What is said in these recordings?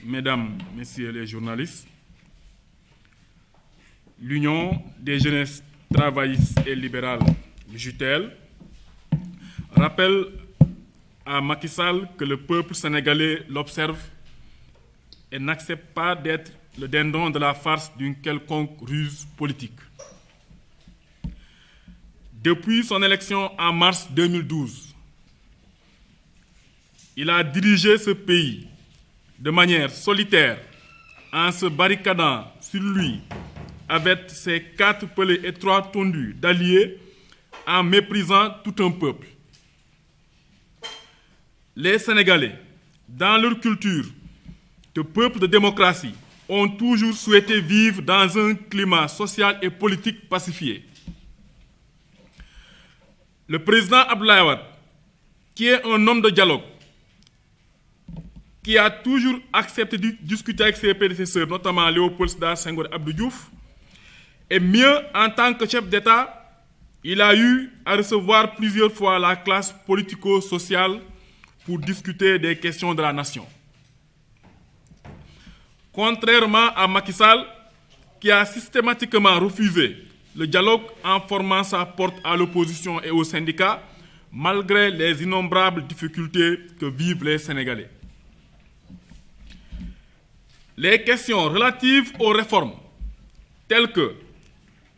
Mesdames, Messieurs les journalistes, l'Union des jeunesses travaillistes et libérales, JUTEL, rappelle à Macky Sall que le peuple sénégalais l'observe et n'accepte pas d'être le dindon de la farce d'une quelconque ruse politique. Depuis son élection en mars 2012, il a dirigé ce pays de manière solitaire en se barricadant sur lui avec ses 4 pelés étroits tondus d'alliés en méprisant tout un peuple. Les Sénégalais, dans leur culture de peuple de démocratie, ont toujours souhaité vivre dans un climat social et politique pacifié. Le président Abdoulaye Wade, qui est un homme de dialogue, qui a toujours accepté de discuter avec ses prédécesseurs, notamment Léopold Sédar Senghor et Abdou Diouf, et mieux, en tant que chef d'État, il a eu à recevoir plusieurs fois la classe politico-sociale pour discuter des questions de la nation. Contrairement à Macky Sall, qui a systématiquement refusé le dialogue en formant sa porte à l'opposition et aux syndicats, malgré les innombrables difficultés que vivent les Sénégalais. Les questions relatives aux réformes, telles que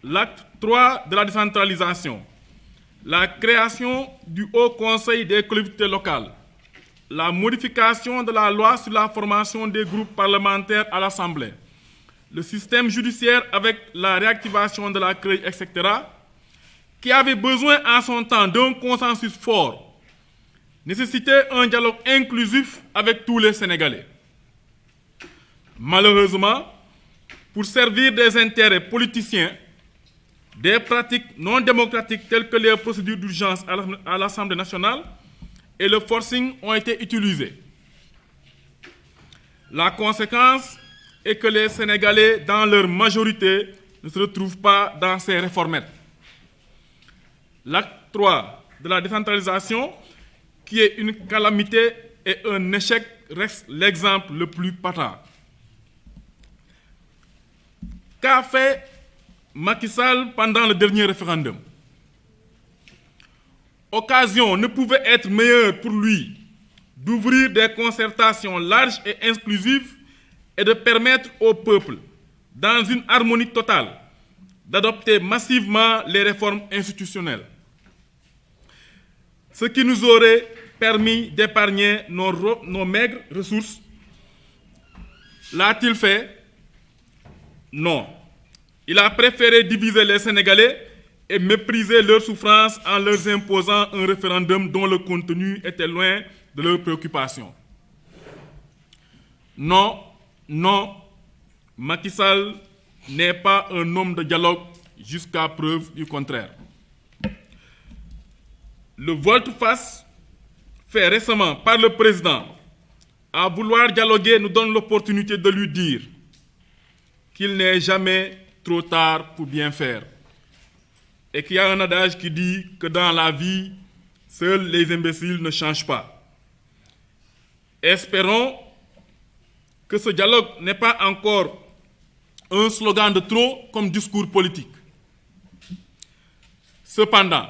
l'acte 3 de la décentralisation, la création du Haut Conseil des collectivités locales, la modification de la loi sur la formation des groupes parlementaires à l'Assemblée, le système judiciaire avec la réactivation de la CREI, etc., qui avait besoin en son temps d'un consensus fort, nécessitait un dialogue inclusif avec tous les Sénégalais. Malheureusement, pour servir des intérêts politiciens, des pratiques non démocratiques telles que les procédures d'urgence à l'Assemblée nationale et le forcing ont été utilisés. La conséquence est que les Sénégalais, dans leur majorité, ne se retrouvent pas dans ces réformettes. L'acte 3 de la décentralisation, qui est une calamité et un échec, reste l'exemple le plus patent. Qu'a fait Macky Sall pendant le dernier référendum? Occasion ne pouvait être meilleure pour lui d'ouvrir des concertations larges et inclusives et de permettre au peuple, dans une harmonie totale, d'adopter massivement les réformes institutionnelles. Ce qui nous aurait permis d'épargner nos maigres ressources. L'a-t-il fait? Non. Il a préféré diviser les Sénégalais et mépriser leurs souffrances en leur imposant un référendum dont le contenu était loin de leurs préoccupations. Non, non, Macky Sall n'est pas un homme de dialogue jusqu'à preuve du contraire. Le volte-face fait récemment par le président à vouloir dialoguer nous donne l'opportunité de lui dire qu'il n'est jamais trop tard pour bien faire. Et qu'il y a un adage qui dit que dans la vie, seuls les imbéciles ne changent pas. Espérons que ce dialogue n'est pas encore un slogan de trop comme discours politique. Cependant,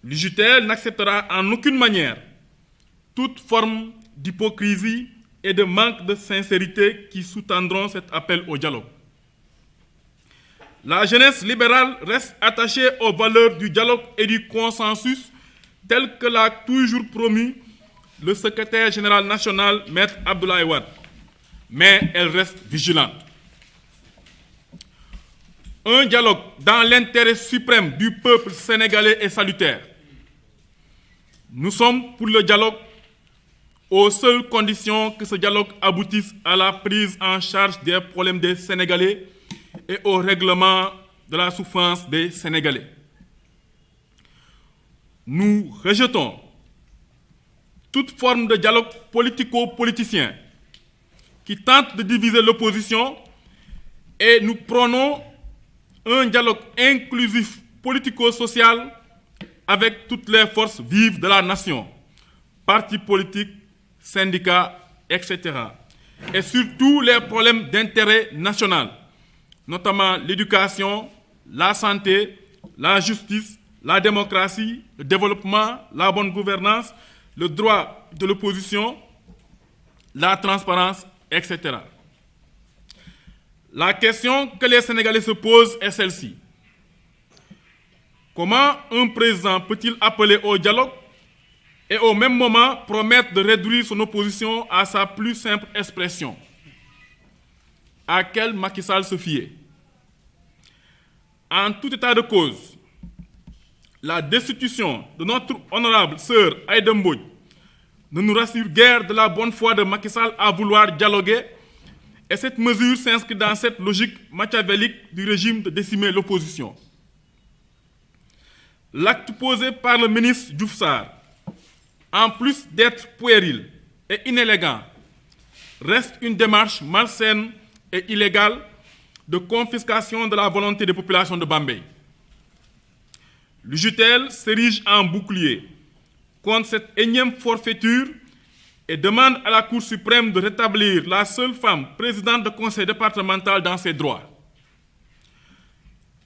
l'UJTL n'acceptera en aucune manière toute forme d'hypocrisie et de manque de sincérité qui sous-tendront cet appel au dialogue. La jeunesse libérale reste attachée aux valeurs du dialogue et du consensus tel que l'a toujours promu le secrétaire général national, Maître Abdoulaye Wade. Mais elle reste vigilante. Un dialogue dans l'intérêt suprême du peuple sénégalais est salutaire. Nous sommes pour le dialogue aux seules conditions que ce dialogue aboutisse à la prise en charge des problèmes des Sénégalais et au règlement de la souffrance des Sénégalais. Nous rejetons toute forme de dialogue politico-politicien qui tente de diviser l'opposition et nous prônons un dialogue inclusif politico-social avec toutes les forces vives de la nation, partis politiques, syndicats, etc. Et surtout les problèmes d'intérêt national, notamment l'éducation, la santé, la justice, la démocratie, le développement, la bonne gouvernance, le droit de l'opposition, la transparence, etc. La question que les Sénégalais se posent est celle-ci. Comment un président peut-il appeler au dialogue et au même moment promettre de réduire son opposition à sa plus simple expression? À quel Macky Sall se fier? En tout état de cause, la destitution de notre honorable sœur Aïda Mbodj ne nous rassure guère de la bonne foi de Macky Sall à vouloir dialoguer, et cette mesure s'inscrit dans cette logique machiavélique du régime de décimer l'opposition. L'acte posé par le ministre Diouf Sarr, en plus d'être puéril et inélégant, reste une démarche malsaine et illégale de confiscation de la volonté des populations de Bambey. L'UJTL s'érige en bouclier contre cette énième forfaiture et demande à la Cour suprême de rétablir la seule femme présidente de conseil départemental dans ses droits.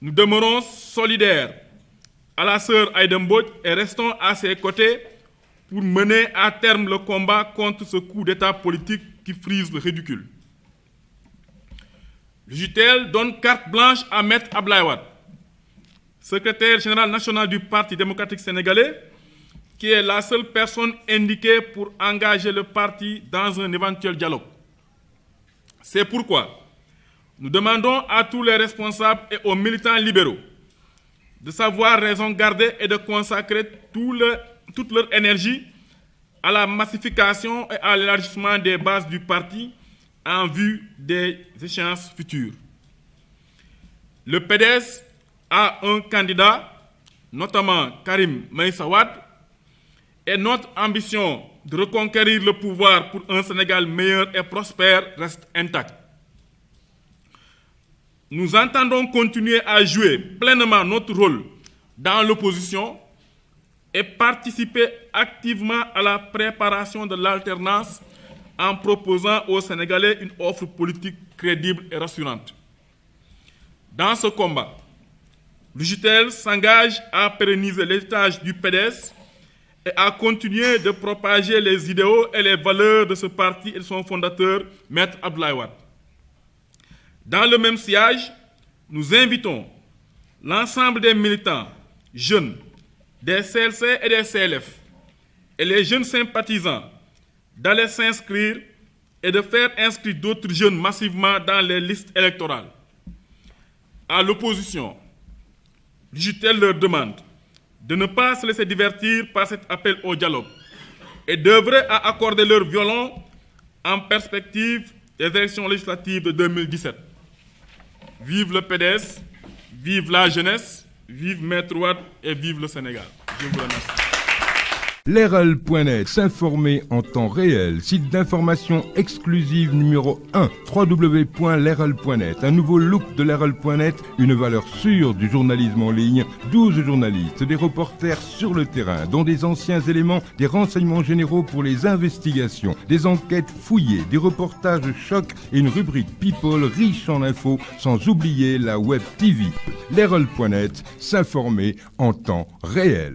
Nous demeurons solidaires à la sœur Aïda Mbodj et restons à ses côtés pour mener à terme le combat contre ce coup d'État politique qui frise le ridicule. L'UJTL donne carte blanche à Maître Abdoulaye Wade, secrétaire général national du Parti démocratique sénégalais, qui est la seule personne indiquée pour engager le parti dans un éventuel dialogue. C'est pourquoi nous demandons à tous les responsables et aux militants libéraux de savoir raison garder et de consacrer toute leur énergie à la massification et à l'élargissement des bases du parti en vue des échéances futures. Le PDS a un candidat, notamment Karim Meïssa Wade, et notre ambition de reconquérir le pouvoir pour un Sénégal meilleur et prospère reste intacte. Nous entendons continuer à jouer pleinement notre rôle dans l'opposition et participer activement à la préparation de l'alternance en proposant aux Sénégalais une offre politique crédible et rassurante. Dans ce combat, l'UJTL s'engage à pérenniser l'héritage du PDS et à continuer de propager les idéaux et les valeurs de ce parti et de son fondateur, Maître Abdoulaye Wade. Dans le même sillage, nous invitons l'ensemble des militants, jeunes, des CLC et des CLF, et les jeunes sympathisants d'aller s'inscrire et de faire inscrire d'autres jeunes massivement dans les listes électorales. À l'opposition, l'UJTL leur demande de ne pas se laisser divertir par cet appel au dialogue et d'œuvrer à accorder leur violon en perspective des élections législatives de 2017. Vive le PDS, vive la jeunesse, vive Maître Wade et vive le Sénégal. Je vous remercie. Leral.net, s'informer en temps réel. Site d'information exclusive numéro 1, www.leral.net. Un nouveau look de Leral.net, une valeur sûre du journalisme en ligne. 12 journalistes, des reporters sur le terrain, dont des anciens éléments, des renseignements généraux pour les investigations, des enquêtes fouillées, des reportages chocs et une rubrique People riche en infos, sans oublier la Web TV. Leral.net, s'informer en temps réel.